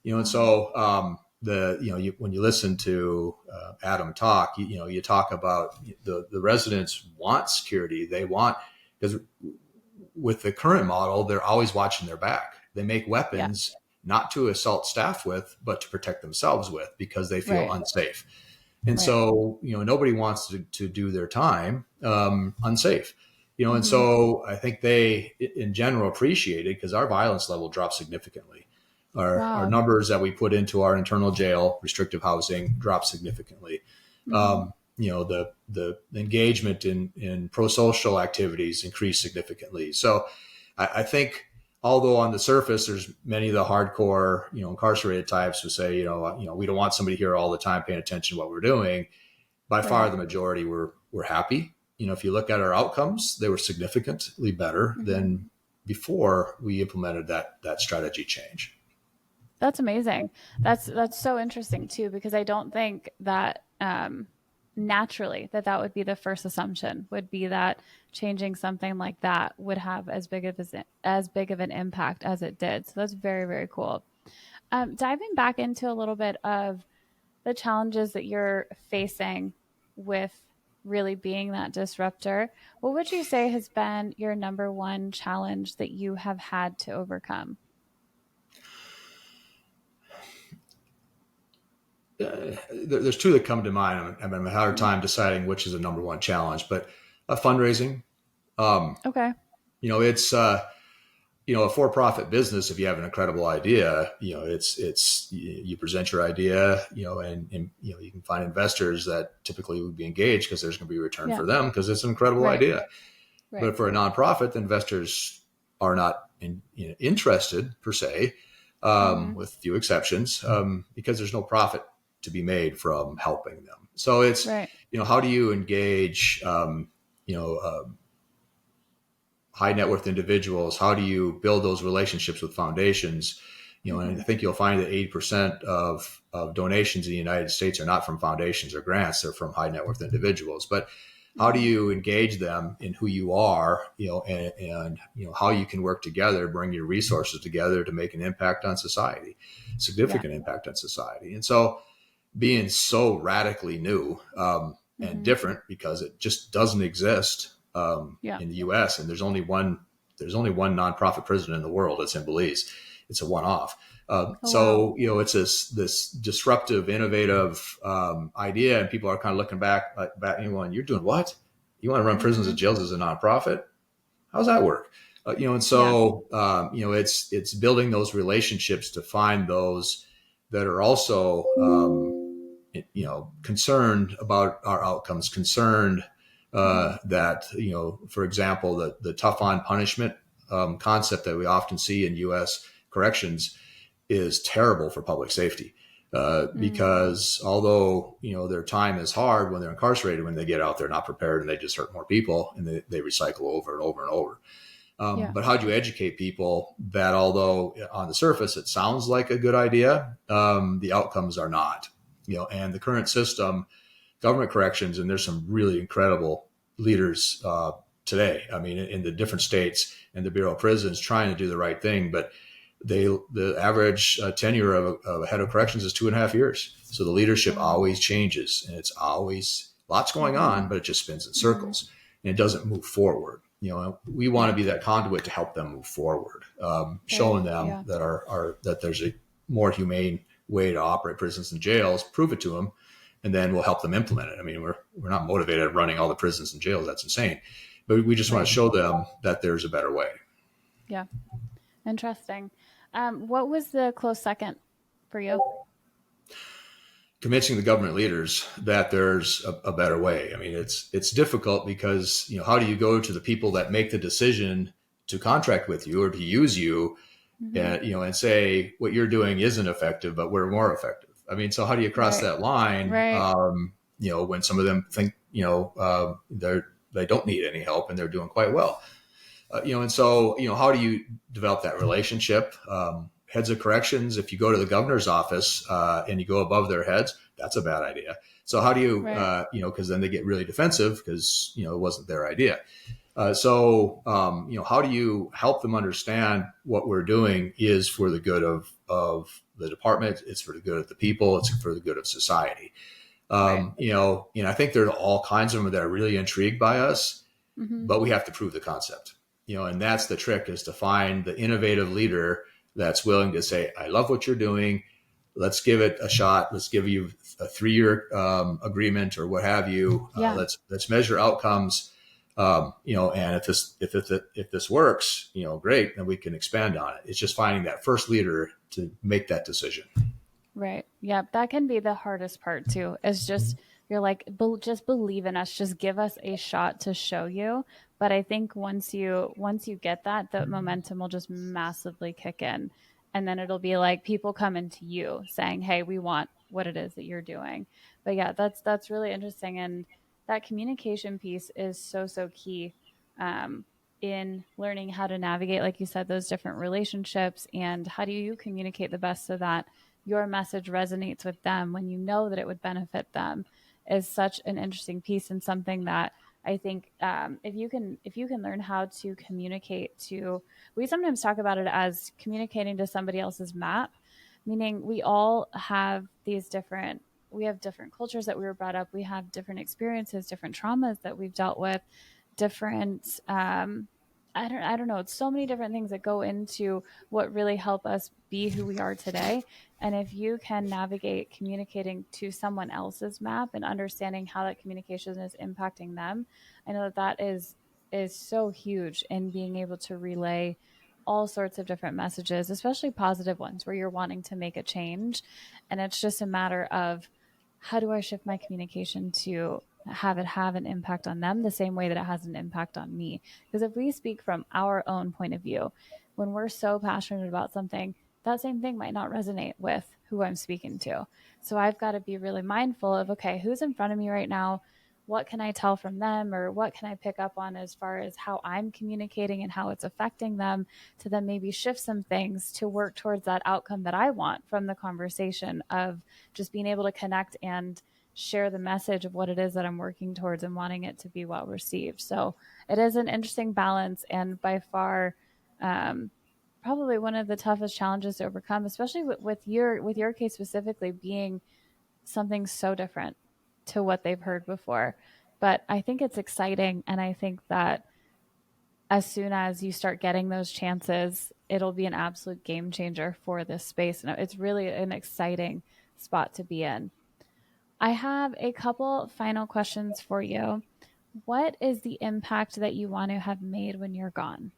[SPEAKER 2] And so when you listen to Adam talk, you talk about the residents want security. They want, because with the current model, they're always watching their back. They make weapons not to assault staff with, but to protect themselves with, because they feel unsafe. And so, nobody wants to do their time unsafe, and so I think they, in general, appreciate it because our violence level dropped significantly. Our numbers that we put into our internal jail, restrictive housing, dropped significantly. The engagement in pro-social activities increased significantly. So I think, although on the surface, there's many of the hardcore, incarcerated types who say, we don't want somebody here all the time paying attention to what we're doing. By far, the majority were happy. If you look at our outcomes, they were significantly better than before we implemented that strategy change.
[SPEAKER 1] That's amazing. That's so interesting too, because I don't think that naturally that would be the first assumption, would be that changing something like that would have as big of an impact as it did. So that's very, very cool. Diving back into a little bit of the challenges that you're facing with really being that disruptor, what would you say has been your number one challenge that you have had to overcome?
[SPEAKER 2] There's two that come to mind. I'm having a hard time deciding which is the number one challenge, but fundraising.
[SPEAKER 1] Okay.
[SPEAKER 2] It's a for-profit business. If you have an incredible idea, it's you present your idea, and you can find investors that typically would be engaged because there's going to be a return for them because it's an incredible idea. Right. But for a nonprofit, the investors are not interested per se, with few exceptions, because there's no profit to be made from helping them. So it's, how do you engage, high net worth individuals? How do you build those relationships with foundations? And I think you'll find that 80% of donations in the United States are not from foundations or grants. They're from high net worth individuals. But how do you engage them in who you are, and how you can work together, bring your resources together to make an impact on society, significant impact on society. And so being so radically new and different, because it just doesn't exist in the U.S. And there's only one nonprofit prison in the world. It's in Belize. It's a one-off. So it's this disruptive, innovative idea, and people are kind of looking back, going, "You're doing what? You want to run prisons and jails as a nonprofit? How's that work?" And so it's building those relationships to find those that are also concerned about our outcomes, concerned that, for example, the tough on punishment concept that we often see in U.S. corrections is terrible for public safety, because although, their time is hard when they're incarcerated, when they get out, they're not prepared and they just hurt more people, and they recycle over and over and over. But how do you educate people that although on the surface it sounds like a good idea, the outcomes are not, and the current system, government corrections, and there's some really incredible leaders today, in the different states and the Bureau of Prisons trying to do the right thing, but the average tenure of a head of corrections is 2.5 years. So the leadership always changes, and it's always lots going on, but it just spins in circles and it doesn't move forward. We want to be that conduit to help them move forward, showing them that there's a more humane way to operate prisons and jails, prove it to them, and then we'll help them implement it. I mean, we're not motivated at running all the prisons and jails. That's insane. But we just want to show them that there's a better way.
[SPEAKER 1] Yeah. Interesting. What was the close second for you?
[SPEAKER 2] Convincing the government leaders that there's a better way. I mean, it's difficult because, how do you go to the people that make the decision to contract with you or to use you, and say what you're doing isn't effective, but we're more effective. I mean, so how do you cross that line? When some of them think, they don't need any help and they're doing quite well. And so, how do you develop that relationship? Heads of corrections, if you go to the governor's office and you go above their heads, that's a bad idea. So how do you, because then they get really defensive because, it wasn't their idea. So how do you help them understand what we're doing is for the good of the department? It's for the good of the people. It's for the good of society. I think there are all kinds of them that are really intrigued by us, but we have to prove the concept, and that's the trick, is to find the innovative leader that's willing to say, I love what you're doing. Let's give it a shot. Let's give you a 3-year agreement or what have you. Let's measure outcomes. And if this works, great, then we can expand on it. It's just finding that first leader to make that decision.
[SPEAKER 1] Right. Yeah. That can be the hardest part too, is just, you're like, just believe in us, just give us a shot to show you. But I think once you get that, the momentum will just massively kick in. And then it'll be like people coming to you saying, hey, we want what it is that you're doing. But yeah, that's really interesting. And that communication piece is so key in learning how to navigate, like you said, those different relationships, and how do you communicate the best so that your message resonates with them when you know that it would benefit them, is such an interesting piece, and something that I think if you can learn how to communicate to, we sometimes talk about it as communicating to somebody else's map, meaning we all have different cultures that we were brought up. We have different experiences, different traumas that we've dealt with, different, I don't know. It's so many different things that go into what really help us be who we are today. And if you can navigate communicating to someone else's map and understanding how that communication is impacting them, I know that is so huge in being able to relay all sorts of different messages, especially positive ones where you're wanting to make a change. And it's just a matter of, how do I shift my communication to have it have an impact on them the same way that it has an impact on me? Because if we speak from our own point of view, when we're so passionate about something, that same thing might not resonate with who I'm speaking to. So I've got to be really mindful of, okay, who's in front of me right now? What can I tell from them, or what can I pick up on as far as how I'm communicating and how it's affecting them, to then maybe shift some things to work towards that outcome that I want from the conversation, of just being able to connect and share the message of what it is that I'm working towards and wanting it to be well received. So it is an interesting balance, and by far probably one of the toughest challenges to overcome, especially with your case specifically being something so different to what they've heard before. But I think it's exciting, and I think that as soon as you start getting those chances, it'll be an absolute game changer for this space. And it's really an exciting spot to be in. I have a couple final questions for you. What is the impact that you want to have made when you're gone?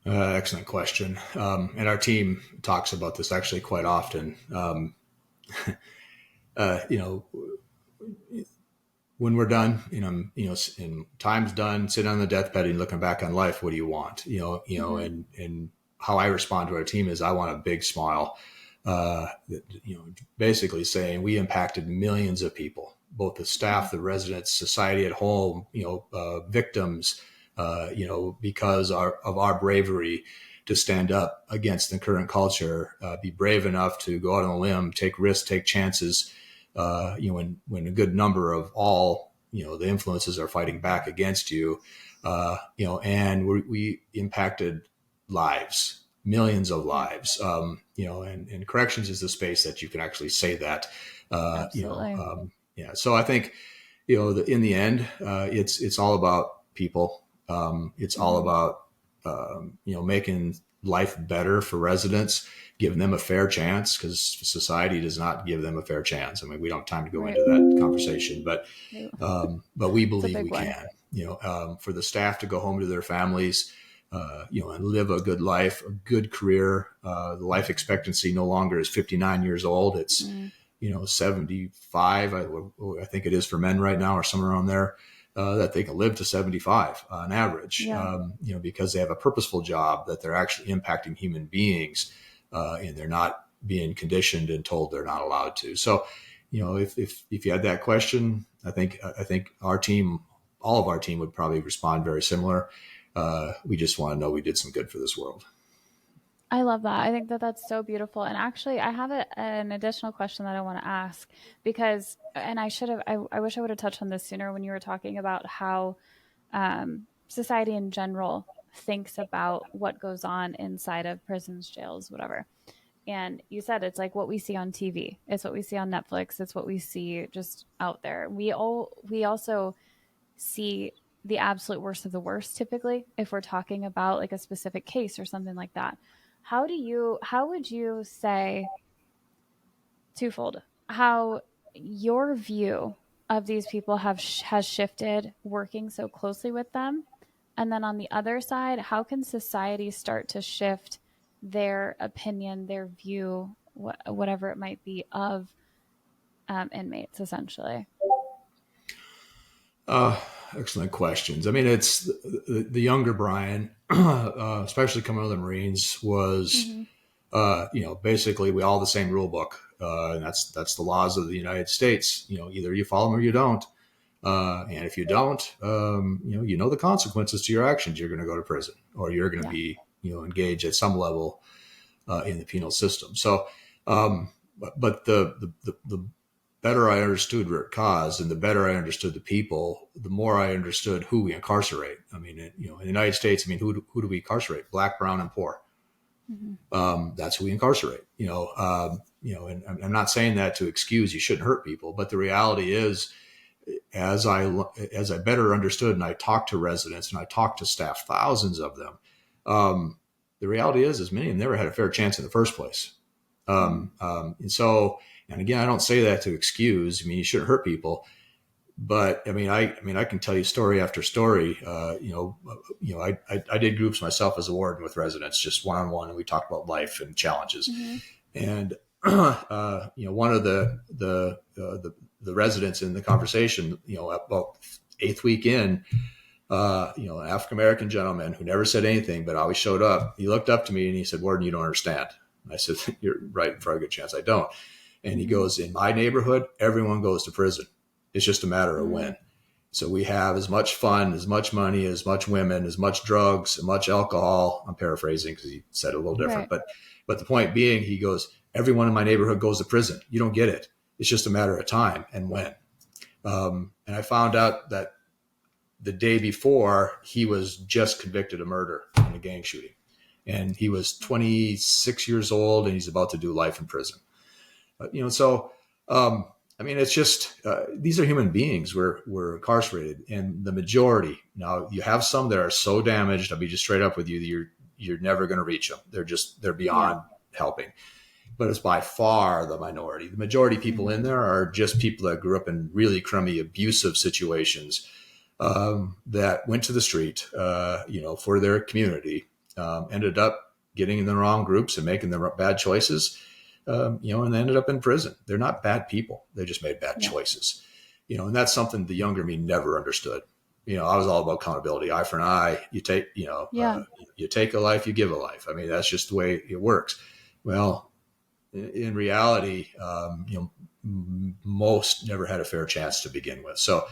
[SPEAKER 2] Excellent question. And our team talks about this actually quite often. When we're done, and time's done, sitting on the deathbed and looking back on life, what do you want? And how I respond to our team is, I want a big smile. Basically saying we impacted millions of people, both the staff, the residents, society at home, victims, because of our bravery to stand up against the current culture, be brave enough to go out on a limb, take risks, take chances, when a good number of all, the influences are fighting back against you, and we impacted lives, millions of lives. And corrections is the space that you can actually say that.
[SPEAKER 1] Absolutely.
[SPEAKER 2] Yeah. So I think, in the end, it's all about people. It's all about, making life better for residents, giving them a fair chance, because society does not give them a fair chance. I mean, we don't have time to go into that conversation, but we
[SPEAKER 1] It's a
[SPEAKER 2] believe
[SPEAKER 1] big
[SPEAKER 2] we
[SPEAKER 1] one.
[SPEAKER 2] can, for the staff to go home to their families, and live a good life, a good career. The life expectancy no longer is 59 years old. It's, 75, I think it is for men right now, or somewhere around there, that they can live to 75 on average,
[SPEAKER 1] Yeah.
[SPEAKER 2] because they have a purposeful job, that they're actually impacting human beings, and they're not being conditioned and told they're not allowed to. So, if you had that question, I think our team, all of our team, would probably respond very similar. We just want to know we did some good for this world.
[SPEAKER 1] I love that. I think that that's so beautiful. And actually, I have an additional question that I want to ask because, and I wish I would have touched on this sooner when you were talking about how society in general thinks about what goes on inside of prisons, jails, whatever. And you said it's like what we see on TV. It's what we see on Netflix. It's what we see just out there. We also see the absolute worst of the worst typically if we're talking about like a specific case or something like that. How would you say twofold how your view of these people has shifted working so closely with them, and then on the other side, how can society start to shift their opinion, their view, whatever it might be, of inmates essentially?
[SPEAKER 2] Excellent questions. I mean, it's the younger Brian, especially coming out of the Marines, was,
[SPEAKER 1] Mm-hmm.
[SPEAKER 2] basically we all the same rule book, and that's the laws of the United States. Either you follow them or you don't. And if you don't, the consequences to your actions. You're going to go to prison, or you're going to
[SPEAKER 1] Yeah.
[SPEAKER 2] be, engaged at some level in the penal system. So, but the better I understood root cause, and the better I understood the people, the more I understood who we incarcerate. I mean, in the United States, I mean, who do we incarcerate? Black, brown, and poor.
[SPEAKER 1] Mm-hmm.
[SPEAKER 2] That's who we incarcerate. And I'm not saying that to excuse you shouldn't hurt people, but the reality is, as I better understood, and I talked to residents and I talked to staff, thousands of them. The reality is many of them never had a fair chance in the first place. And again, I don't say that to excuse. I mean, you shouldn't hurt people, but I mean, I can tell you story after story. I did groups myself as a warden with residents, just one-on-one, and we talked about life and challenges.
[SPEAKER 1] Mm-hmm.
[SPEAKER 2] And one of the residents in the conversation, about 8th week in, an African American gentleman who never said anything but always showed up. He looked up to me and he said, "Warden, you don't understand." I said, "You're right, for a good chance I don't." And he goes, "In my neighborhood, everyone goes to prison. It's just a matter of when. So we have as much fun, as much money, as much women, as much drugs, as much alcohol." I'm paraphrasing because he said it a little different,
[SPEAKER 1] Right.
[SPEAKER 2] but the point being, he goes, "Everyone in my neighborhood goes to prison. You don't get it. It's just a matter of time and when." And I found out that the day before, he was just convicted of murder in a gang shooting, and he was 26 years old, and he's about to do life in prison. So I mean, it's just these are human beings. We're incarcerated, and the majority. Now, you have some that are so damaged. I'll be just straight up with you. That you're never going to reach them. They're beyond helping. But it's by far the minority. The majority of people in there are just people that grew up in really crummy, abusive situations, that went to the street, for their community, ended up getting in the wrong groups and making the bad choices, and they ended up in prison. They're not bad people. They just made bad choices, and that's something the younger me never understood. I was all about accountability, eye for an eye. You take, you take a life, you give a life. I mean, that's just the way it works. Well, in reality, most never had a fair chance to begin with. So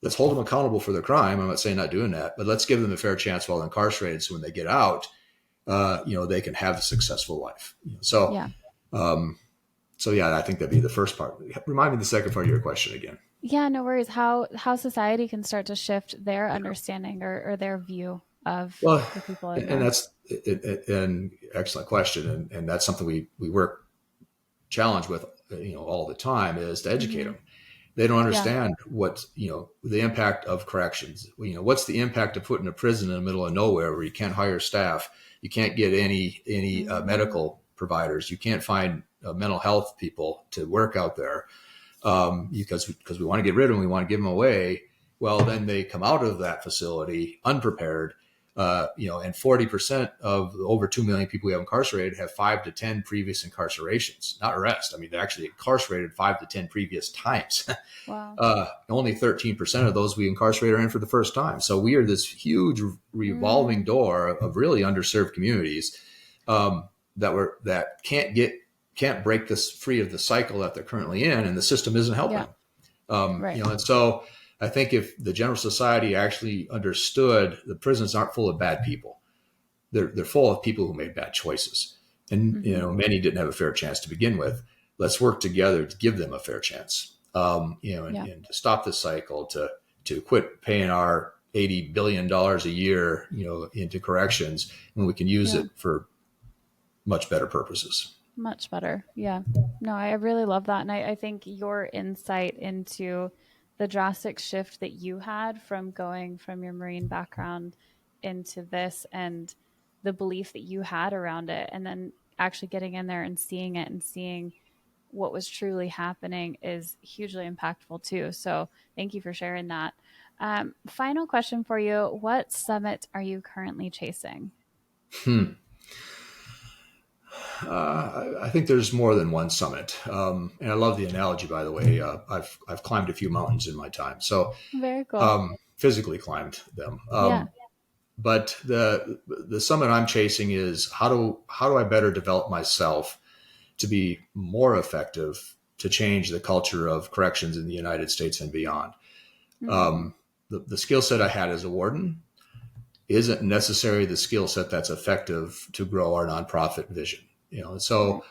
[SPEAKER 2] let's hold them accountable for their crime. I'm not saying not doing that, but let's give them a fair chance while incarcerated. So when they get out, they can have a successful life.
[SPEAKER 1] Yeah.
[SPEAKER 2] So yeah, I think that'd be the first part. Remind me the second part of your question again.
[SPEAKER 1] Yeah, no worries. How society can start to shift their understanding or their view of
[SPEAKER 2] Well,
[SPEAKER 1] the people in
[SPEAKER 2] and
[SPEAKER 1] there?
[SPEAKER 2] that's an excellent question. And that's something we work challenged with, all the time, is to educate
[SPEAKER 1] Mm-hmm.
[SPEAKER 2] them. They don't
[SPEAKER 1] Yeah.
[SPEAKER 2] understand what, the impact of corrections. What's the impact of putting a prison in the middle of nowhere where you can't hire staff, you can't get any
[SPEAKER 1] Mm-hmm.
[SPEAKER 2] medical providers, you can't find mental health people to work out there, because we want to get rid of them, we want to give them away. Well, then they come out of that facility unprepared. And 40% of the over 2 million people we have incarcerated have 5 to 10 previous incarcerations, not arrest. I mean, they're actually incarcerated 5 to 10 previous times.
[SPEAKER 1] Wow.
[SPEAKER 2] Only 13% of those we incarcerate are in for the first time. So we are this huge revolving
[SPEAKER 1] Mm.
[SPEAKER 2] door of really underserved communities, that can't break this free of the cycle that they're currently in, and the system isn't helping
[SPEAKER 1] Yeah.
[SPEAKER 2] them.
[SPEAKER 1] Right.
[SPEAKER 2] And so I think if the general society actually understood, the prisons aren't full of bad people. They're full of people who made bad choices, and
[SPEAKER 1] Mm-hmm.
[SPEAKER 2] many didn't have a fair chance to begin with. Let's work together to give them a fair chance.
[SPEAKER 1] Yeah.
[SPEAKER 2] And to stop this cycle, to quit paying our $80 billion a year, into corrections, when we can use
[SPEAKER 1] Yeah.
[SPEAKER 2] it for much better purposes.
[SPEAKER 1] Much better. Yeah. No, I really love that. And I think your insight into the drastic shift that you had from going from your Marine background into this, and the belief that you had around it, and then actually getting in there and seeing it and seeing what was truly happening is hugely impactful too. So thank you for sharing that. Final question for you. What summit are you currently chasing?
[SPEAKER 2] Hmm. I think there's more than one summit, and I love the analogy. By the way, I've climbed a few mountains in my time, so
[SPEAKER 1] Very cool.
[SPEAKER 2] physically climbed them.
[SPEAKER 1] Yeah.
[SPEAKER 2] But the summit I'm chasing is, how do I better develop myself to be more effective to change the culture of corrections in the United States and beyond.
[SPEAKER 1] Mm-hmm.
[SPEAKER 2] The skill set I had as a warden isn't necessarily the skill set that's effective to grow our nonprofit vision. So
[SPEAKER 1] Right.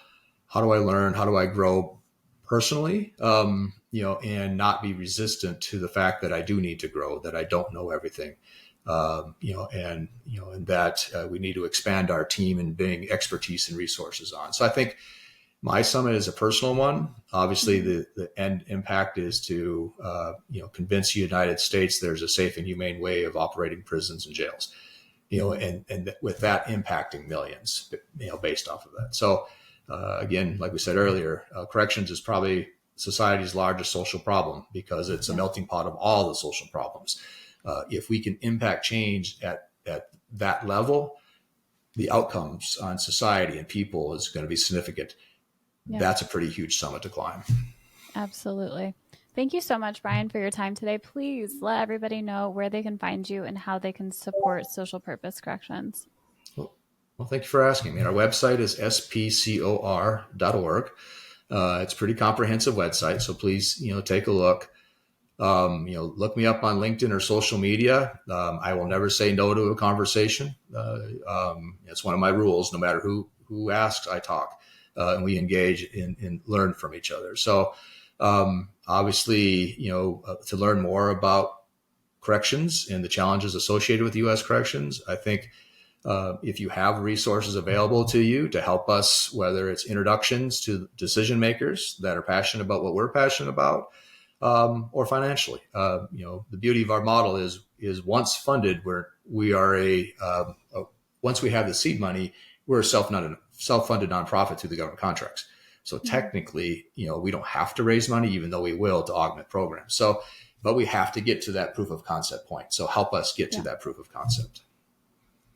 [SPEAKER 2] how do I learn? How do I grow personally? And not be resistant to the fact that I do need to grow, that I don't know everything. And that we need to expand our team and bring expertise and resources on. So I think my summit is a personal one. Obviously,
[SPEAKER 1] Mm-hmm.
[SPEAKER 2] the end impact is to convince the United States there's a safe and humane way of operating prisons and jails. And with that impacting millions, based off of that. So again, like we said earlier, corrections is probably society's largest social problem, because it's a
[SPEAKER 1] Yeah.
[SPEAKER 2] melting pot of all the social problems. If we can impact change at that level, the outcomes on society and people is going to be significant.
[SPEAKER 1] Yeah.
[SPEAKER 2] That's a pretty huge summit to climb.
[SPEAKER 1] Absolutely. Thank you so much, Brian, for your time today. Please let everybody know where they can find you and how they can support social purpose corrections.
[SPEAKER 2] Well, thank you for asking me. Our website is spcor.org. It's a pretty comprehensive website, so please, take a look. Look me up on LinkedIn or social media. I will never say no to a conversation. It's one of my rules. No matter who asks, I talk, and we engage and learn from each other. So, obviously, to learn more about corrections and the challenges associated with U.S. corrections, I think if you have resources available to you to help us, whether it's introductions to decision makers that are passionate about what we're passionate about, or financially. The beauty of our model is once funded, once we have the seed money, we're a self-funded nonprofit through the government contracts. So
[SPEAKER 1] Mhm.
[SPEAKER 2] technically, we don't have to raise money, even though we will, to augment programs. So, but we have to get to that proof of concept point. So help us get to
[SPEAKER 1] Yeah.
[SPEAKER 2] that proof of concept.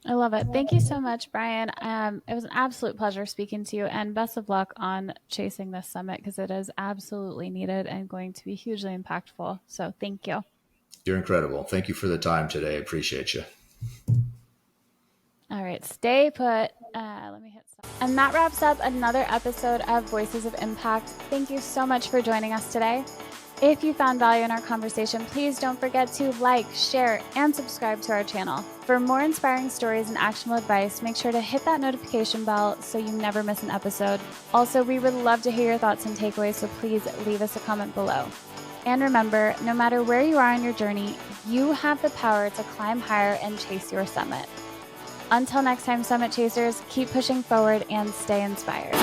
[SPEAKER 1] I love it. Thank you so much, Brian. It was an absolute pleasure speaking to you, and best of luck on chasing this summit, because it is absolutely needed and going to be hugely impactful. So thank you.
[SPEAKER 2] You're incredible. Thank you for the time today. I appreciate you.
[SPEAKER 1] All right, stay put. Let me hit stop. And that wraps up another episode of Voices of Impact. Thank you so much for joining us today. If you found value in our conversation, please don't forget to like, share, and subscribe to our channel. For more inspiring stories and actionable advice, make sure to hit that notification bell so you never miss an episode. Also, we would love to hear your thoughts and takeaways, so please leave us a comment below. And remember, no matter where you are on your journey, you have the power to climb higher and chase your summit. Until next time, Summit Chasers, keep pushing forward and stay inspired.